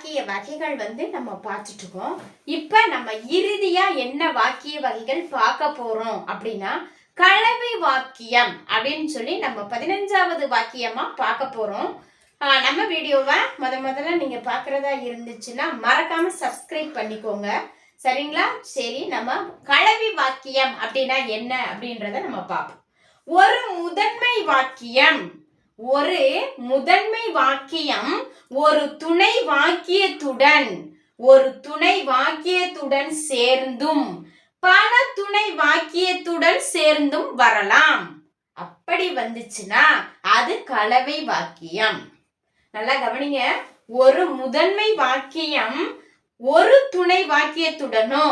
வாக்கிய வகைகள் நம்ம பார்த்துட்டு இருக்கோம். இப்ப நம்ம இறுதியா என்ன வாக்கிய வகைகள் பார்க்க போறோம் அப்படின்னா கலவை வாக்கியம் அப்படின்னு சொல்லி நம்ம 15வது வாக்கியமா பார்க்க போறோம். நம்ம வீடியோவை முதல்ல நீங்க பார்க்கறதா இருந்துச்சுன்னா மறக்காம சப்ஸ்கிரைப் பண்ணிக்கோங்க. சரிங்களா? சரி, நம்ம கலவை வாக்கியம் அப்படின்னா என்ன அப்படின்றத நம்ம பார்ப்போம். ஒரு முதன்மை வாக்கியம் ஒரு துணை வாக்கியத்துடன் சேர்ந்தும் பல துணை வாக்கியத்துடன் சேர்ந்தும் வரலாம். அப்படி வந்துச்சுன்னா அது கலவை வாக்கியம். நல்லா கவனிங்க. ஒரு முதன்மை வாக்கியம் ஒரு துணை வாக்கியத்துடனோ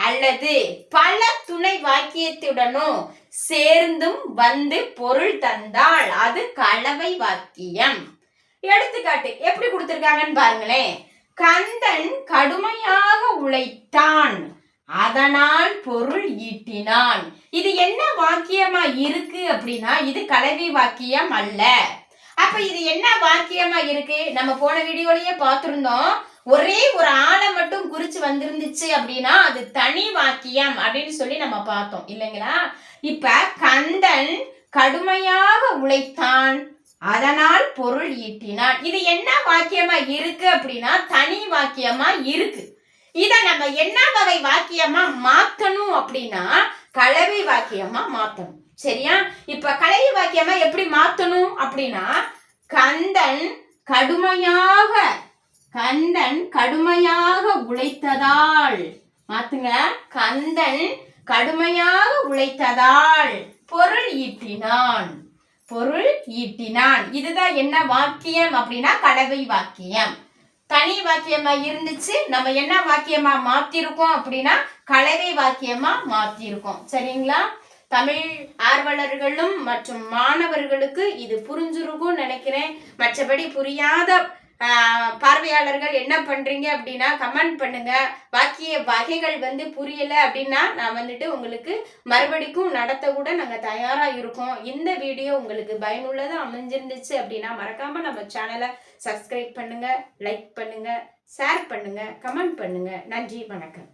அல்லது பல துணை வாக்கியத்துடனோ சேர்ந்தும் வந்து பொருள் தந்தால் அது கலவை வாக்கியம். எடுத்துக்காட்டு எப்படி கொடுத்திருக்காங்கன்னு பாருங்களேன். கந்தன் கடுமையாக உழைத்தான், அதனால் பொருள் ஈட்டினான். இது என்ன வாக்கியமா இருக்கு அப்படின்னா இது கலவை வாக்கியம் அல்ல. அப்ப இது என்ன வாக்கியமா இருக்கு? நம்ம போன வீடியோலயே பார்த்திருந்தோம். ஒரே ஒரு ஆளை மட்டும் குறிச்சு வந்திருந்துச்சு அப்படின்னா அது தனி வாக்கியம் அப்படின்னு சொல்லி நம்ம பார்த்தோம் இல்லைங்களா? இப்ப கந்தன் கடுமையாக உழைத்தான், அதனால் பொருள் ஈட்டினான். இது என்ன வாக்கியமா இருக்கு அப்படின்னா தனி வாக்கியமா இருக்கு. இத நம்ம என்ன வகை வாக்கியமா மாத்தணும் அப்படின்னா கலவை வாக்கியமா மாத்தணும். சரியா? இப்ப கலவை வாக்கியமா எப்படி மாத்தணும் அப்படின்னா கந்தன் கடுமையாக உழைத்ததால் மாத்துங்க. கந்தன் கடுமையாக உழைத்ததால் பொருள் ஈட்டினான். இதுதான் என்ன வாக்கியம் அப்படின்னா கலவை வாக்கியம். தனி வாக்கியமா இருந்துச்சு, நம்ம என்ன வாக்கியமா மாத்திருக்கோம் அப்படின்னா கலவை வாக்கியமா மாத்திருக்கோம். சரிங்களா? தமிழ் ஆர்வலர்களும் மற்றும் மாணவர்களுக்கு இது புரிஞ்சிருக்கும் நினைக்கிறேன். மற்றபடி புரியாத பார்வையாளர்கள் என்ன பண்றீங்க அப்படின்னா கமெண்ட் பண்ணுங்க. வாக்கிய வகைகள் புரியல அப்படின்னா நான் உங்களுக்கு மறுபடிக்கும் நடத்த கூட நாங்க தயாரா இருக்கோம். இந்த வீடியோ உங்களுக்கு பயனுள்ளதா அமைஞ்சிருந்துச்சு அப்படின்னா மறக்காம நம்ம சேனலை சப்ஸ்கிரைப் பண்ணுங்க, லைக் பண்ணுங்க, ஷேர் பண்ணுங்க, கமெண்ட் பண்ணுங்க. நன்றி, வணக்கம்.